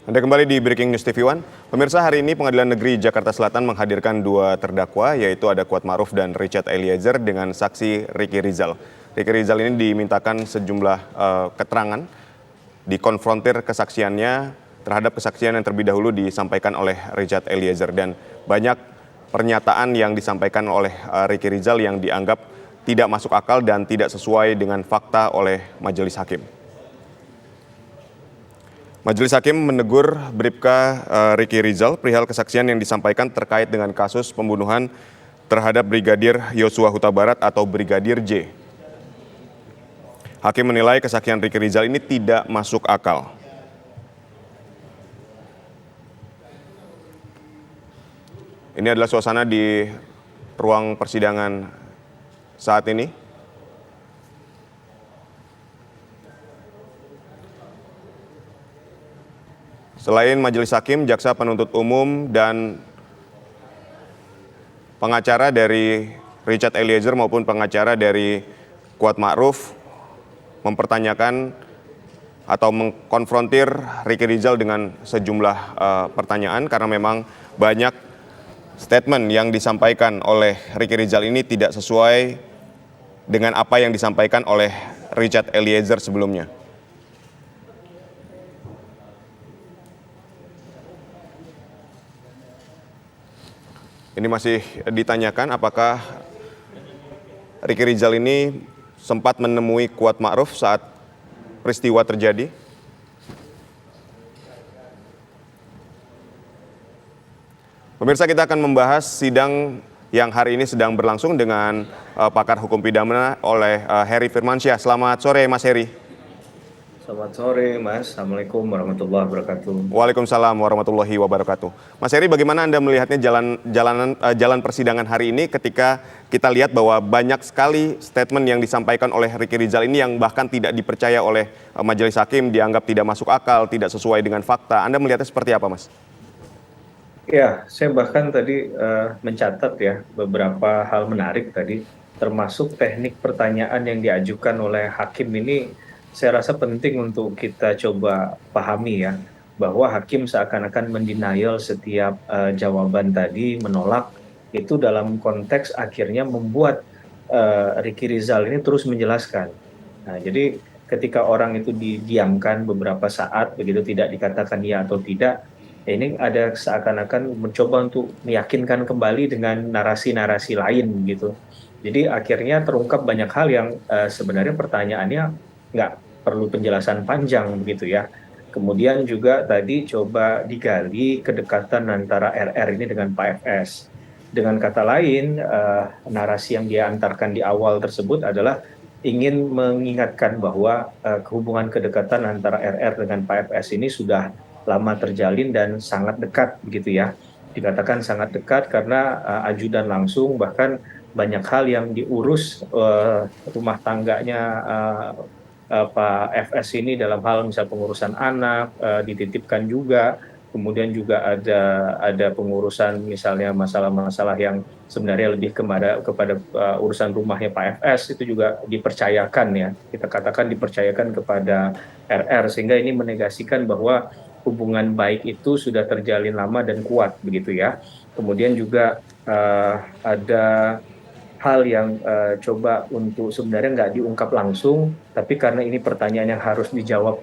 Anda kembali di Breaking News TV One. Pemirsa, hari ini Pengadilan Negeri Jakarta Selatan menghadirkan dua terdakwa, yaitu ada Kuat Ma'ruf dan Richard Eliezer dengan saksi Ricky Rizal. Ricky Rizal ini dimintakan sejumlah keterangan, dikonfrontir kesaksiannya terhadap kesaksian yang terlebih dahulu disampaikan oleh Richard Eliezer. Dan banyak pernyataan yang disampaikan oleh Ricky Rizal yang dianggap tidak masuk akal dan tidak sesuai dengan fakta oleh majelis hakim. Majelis Hakim menegur Bribka Ricky Rizal perihal kesaksian yang disampaikan terkait dengan kasus pembunuhan terhadap Brigadir Yosua Huta Barat atau Brigadir J. Hakim menilai kesaksian Ricky Rizal ini tidak masuk akal. Ini adalah suasana di ruang persidangan saat ini. Selain majelis hakim, jaksa penuntut umum dan pengacara dari Richard Eliezer maupun pengacara dari Kuat Ma'ruf mempertanyakan atau mengkonfrontir Ricky Rizal dengan sejumlah pertanyaan karena memang banyak statement yang disampaikan oleh Ricky Rizal ini tidak sesuai dengan apa yang disampaikan oleh Richard Eliezer sebelumnya. Ini masih ditanyakan apakah Ricky Rizal ini sempat menemui Kuat Ma'ruf saat peristiwa terjadi. Pemirsa, kita akan membahas sidang yang hari ini sedang berlangsung dengan pakar hukum pidana oleh Heri Firmansyah. Selamat sore, Mas Heri. Selamat sore, Mas. Assalamualaikum warahmatullahi wabarakatuh. Waalaikumsalam warahmatullahi wabarakatuh. Mas Heri, bagaimana Anda melihatnya jalan persidangan hari ini ketika kita lihat bahwa banyak sekali statement yang disampaikan oleh Ricky Rizal ini yang bahkan tidak dipercaya oleh majelis hakim, dianggap tidak masuk akal, tidak sesuai dengan fakta. Anda melihatnya seperti apa, Mas? Ya, saya bahkan tadi mencatat ya beberapa hal menarik tadi, termasuk teknik pertanyaan yang diajukan oleh hakim ini. Saya rasa penting untuk kita coba pahami ya, bahwa hakim seakan-akan mendenial setiap jawaban tadi, menolak, itu dalam konteks akhirnya membuat Ricky Rizal ini terus menjelaskan. Nah, jadi ketika orang itu didiamkan beberapa saat, begitu tidak dikatakan ya atau tidak, ini ada seakan-akan mencoba untuk meyakinkan kembali dengan narasi-narasi lain gitu. Jadi akhirnya terungkap banyak hal yang sebenarnya pertanyaannya nggak perlu penjelasan panjang begitu ya. Kemudian juga tadi coba digali kedekatan antara RR ini dengan Pak FS. Dengan kata lain, narasi yang dia antarkan di awal tersebut adalah ingin mengingatkan bahwa hubungan kedekatan antara RR dengan Pak FS ini sudah lama terjalin dan sangat dekat begitu ya. Dikatakan sangat dekat karena ajudan langsung, bahkan banyak hal yang diurus rumah tangganya Pak FS ini dalam hal misal pengurusan anak dititipkan juga, kemudian juga ada pengurusan misalnya masalah-masalah yang sebenarnya lebih kepada urusan rumahnya Pak FS itu juga dipercayakan ya, kita katakan dipercayakan kepada RR, sehingga ini menegasikan bahwa hubungan baik itu sudah terjalin lama dan kuat begitu ya. Kemudian juga ada hal yang coba untuk sebenarnya nggak diungkap langsung, tapi karena ini pertanyaan yang harus dijawab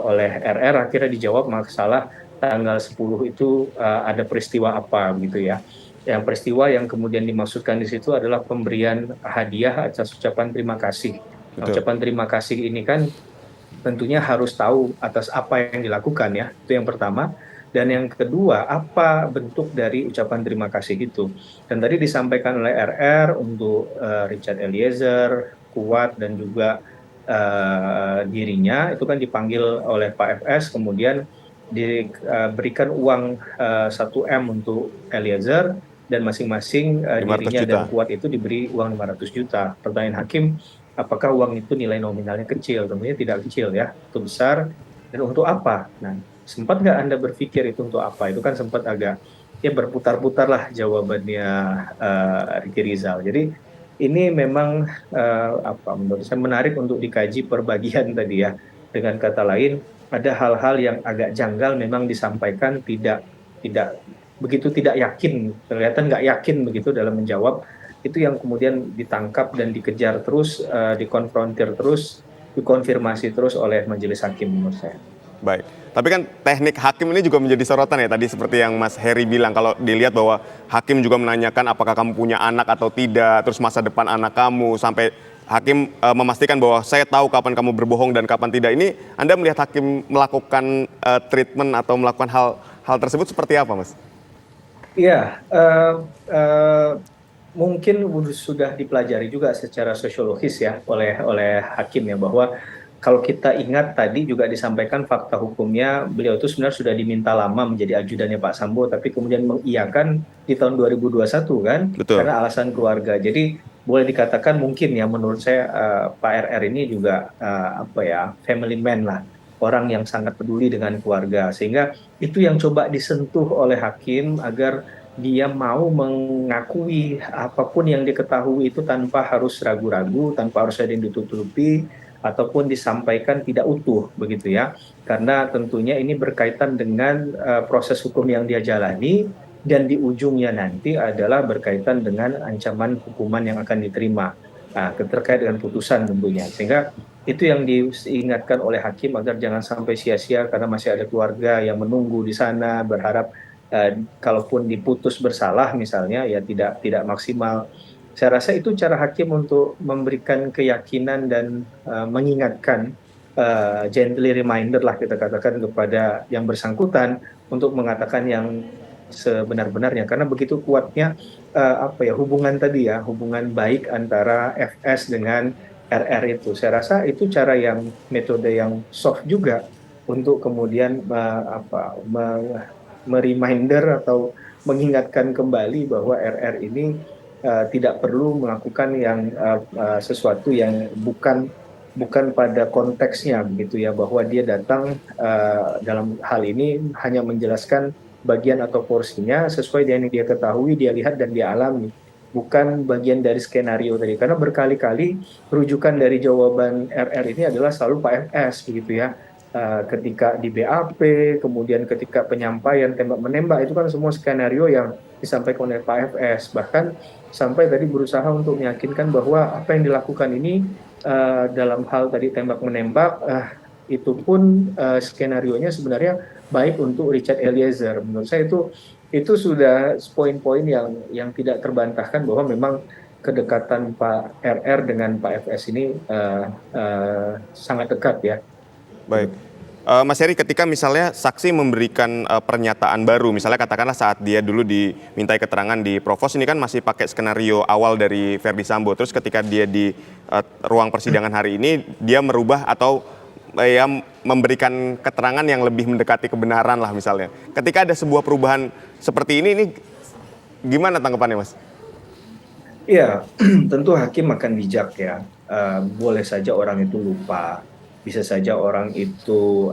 oleh RR, akhirnya dijawab masalah tanggal 10 itu ada peristiwa apa gitu ya. Yang peristiwa yang kemudian dimaksudkan di situ adalah pemberian hadiah atas ucapan terima kasih. Nah, Betul. ucapan terima kasih ini kan tentunya harus tahu atas apa yang dilakukan ya, itu yang pertama. Dan yang kedua, apa bentuk dari ucapan terima kasih itu. Dan tadi disampaikan oleh RR untuk Richard Eliezer, Kuat, dan juga dirinya, itu kan dipanggil oleh Pak FS, kemudian diberikan uang 1 M untuk Eliezer, dan masing-masing 500 dirinya juta. dan Kuat itu diberi uang 500 juta. Pertanyaan hakim, apakah uang itu nilai nominalnya kecil? Tentunya tidak kecil ya, itu besar. Dan untuk apa? Nah, sempat nggak Anda berpikir itu untuk apa? Itu kan sempat agak ya berputar-putar lah jawabannya Ricky Rizal. Jadi ini memang apa menurut saya menarik untuk dikaji per bagian tadi ya. Dengan kata lain, ada hal-hal yang agak janggal memang disampaikan tidak begitu tidak yakin, kelihatan nggak yakin begitu dalam menjawab, itu yang kemudian ditangkap dan dikejar terus, dikonfrontir terus, dikonfirmasi terus oleh majelis hakim menurut saya. Baik, tapi kan teknik hakim ini juga menjadi sorotan ya tadi seperti yang Mas Heri bilang kalau dilihat bahwa hakim juga menanyakan apakah kamu punya anak atau tidak, terus masa depan anak kamu sampai hakim memastikan bahwa saya tahu kapan kamu berbohong dan kapan tidak. Ini Anda melihat hakim melakukan treatment atau melakukan hal tersebut seperti apa, Mas? Iya, mungkin sudah dipelajari juga secara sosiologis ya oleh hakim ya, bahwa kalau kita ingat tadi juga disampaikan fakta hukumnya, beliau itu sebenarnya sudah diminta lama menjadi ajudannya Pak Sambo, tapi kemudian mengiyakan di tahun 2021 kan, Betul. karena alasan keluarga. Jadi boleh dikatakan mungkin ya menurut saya, Pak RR ini juga apa ya, family man lah, orang yang sangat peduli dengan keluarga, sehingga itu yang coba disentuh oleh hakim agar dia mau mengakui apapun yang diketahui itu tanpa harus ragu-ragu, tanpa harus ada yang ditutupi, ataupun disampaikan tidak utuh, begitu ya. Karena tentunya ini berkaitan dengan proses hukum yang dia jalani, dan di ujungnya nanti adalah berkaitan dengan ancaman hukuman yang akan diterima. Nah, terkait dengan putusan tentunya. Sehingga itu yang diingatkan oleh hakim agar jangan sampai sia-sia karena masih ada keluarga yang menunggu di sana, berharap kalaupun diputus bersalah misalnya ya tidak maksimal. Saya rasa itu cara hakim untuk memberikan keyakinan dan mengingatkan, gently reminder lah kita katakan kepada yang bersangkutan untuk mengatakan yang sebenar-benarnya, karena begitu kuatnya apa ya, hubungan tadi ya, hubungan baik antara FS dengan RR itu. Saya rasa itu cara yang metode yang soft juga untuk kemudian mereminder atau mengingatkan kembali bahwa RR ini tidak perlu melakukan yang sesuatu yang bukan pada konteksnya begitu ya, bahwa dia datang dalam hal ini hanya menjelaskan bagian atau porsinya sesuai dengan yang dia ketahui, dia lihat dan dia alami, bukan bagian dari skenario tadi, karena berkali-kali rujukan dari jawaban RR ini adalah selalu Pak FS begitu ya. Ketika di BAP, kemudian ketika penyampaian tembak menembak, itu kan semua skenario yang disampaikan oleh Pak FS, bahkan sampai tadi berusaha untuk meyakinkan bahwa apa yang dilakukan ini dalam hal tadi tembak menembak, itu pun skenario-nya sebenarnya baik untuk Richard Eliezer. Menurut saya itu sudah poin-poin yang tidak terbantahkan bahwa memang kedekatan Pak RR dengan Pak FS ini sangat dekat ya. Baik. Mas Heri, ketika misalnya saksi memberikan pernyataan baru, misalnya katakanlah saat dia dulu dimintai keterangan di Provos, ini kan masih pakai skenario awal dari Verdi Sambo. Terus ketika dia di ruang persidangan hari ini, dia merubah atau ya memberikan keterangan yang lebih mendekati kebenaran lah misalnya. Ketika ada sebuah perubahan seperti ini gimana tanggapannya, Mas? Iya, tentu hakim akan bijak ya. Boleh saja orang itu lupa, bisa saja orang itu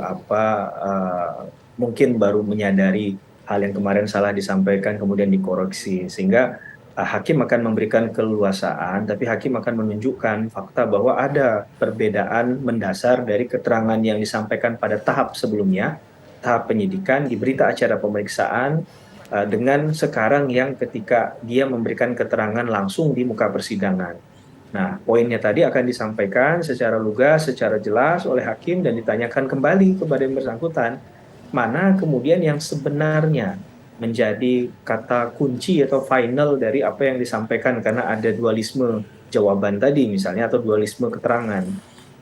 mungkin baru menyadari hal yang kemarin salah disampaikan kemudian dikoreksi, sehingga hakim akan memberikan keleluasaan, tapi hakim akan menunjukkan fakta bahwa ada perbedaan mendasar dari keterangan yang disampaikan pada tahap sebelumnya, tahap penyidikan di berita acara pemeriksaan, dengan sekarang yang ketika dia memberikan keterangan langsung di muka persidangan. Nah, poinnya tadi akan disampaikan secara lugas, secara jelas oleh hakim dan ditanyakan kembali kepada yang bersangkutan, mana kemudian yang sebenarnya menjadi kata kunci atau final dari apa yang disampaikan, karena ada dualisme jawaban tadi misalnya atau dualisme keterangan.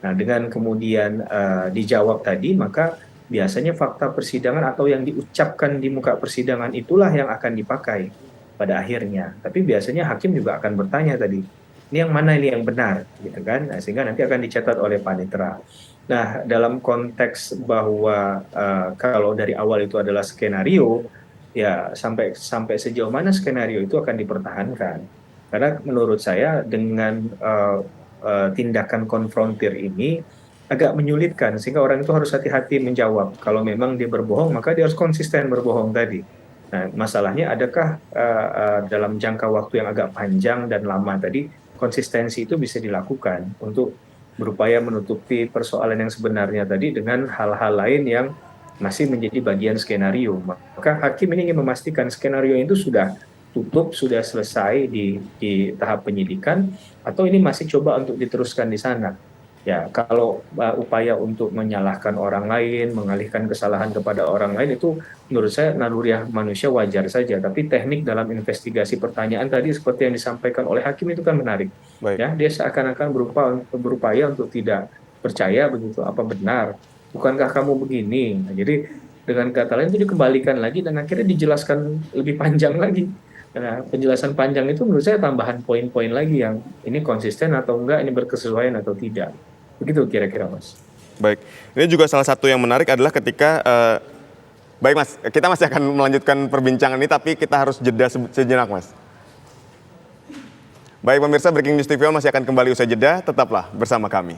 Nah, dengan kemudian dijawab tadi, maka biasanya fakta persidangan atau yang diucapkan di muka persidangan itulah yang akan dipakai pada akhirnya. Tapi biasanya hakim juga akan bertanya tadi, ini yang mana ini yang benar, gitu kan? Nah, sehingga nanti akan dicatat oleh panitera. Nah, dalam konteks bahwa kalau dari awal itu adalah skenario, ya sampai sejauh mana skenario itu akan dipertahankan. Karena menurut saya dengan tindakan konfrontir ini agak menyulitkan, sehingga orang itu harus hati-hati menjawab. Kalau memang dia berbohong, maka dia harus konsisten berbohong tadi. Nah, masalahnya adakah dalam jangka waktu yang agak panjang dan lama tadi konsistensi itu bisa dilakukan untuk berupaya menutupi persoalan yang sebenarnya tadi dengan hal-hal lain yang masih menjadi bagian skenario. Maka hakim ini ingin memastikan skenario itu sudah tutup, sudah selesai di tahap penyidikan, atau ini masih coba untuk diteruskan di sana. Ya, kalau upaya untuk menyalahkan orang lain, mengalihkan kesalahan kepada orang lain itu menurut saya naluriah manusia wajar saja. Tapi teknik dalam investigasi pertanyaan tadi seperti yang disampaikan oleh hakim itu kan menarik. Baik. Ya, dia seakan-akan berupaya untuk tidak percaya begitu apa benar. Bukankah kamu begini? Nah, jadi dengan kata lain itu dikembalikan lagi dan akhirnya dijelaskan lebih panjang lagi. Nah, penjelasan panjang itu menurut saya tambahan poin-poin lagi yang ini konsisten atau enggak, ini berkesesuaian atau tidak. Begitu kira-kira, Mas. Baik, ini juga salah satu yang menarik adalah ketika baik Mas, kita masih akan melanjutkan perbincangan ini tapi kita harus jeda sejenak Mas. Baik pemirsa, Breaking News TV One masih akan kembali usai jeda, tetaplah bersama kami.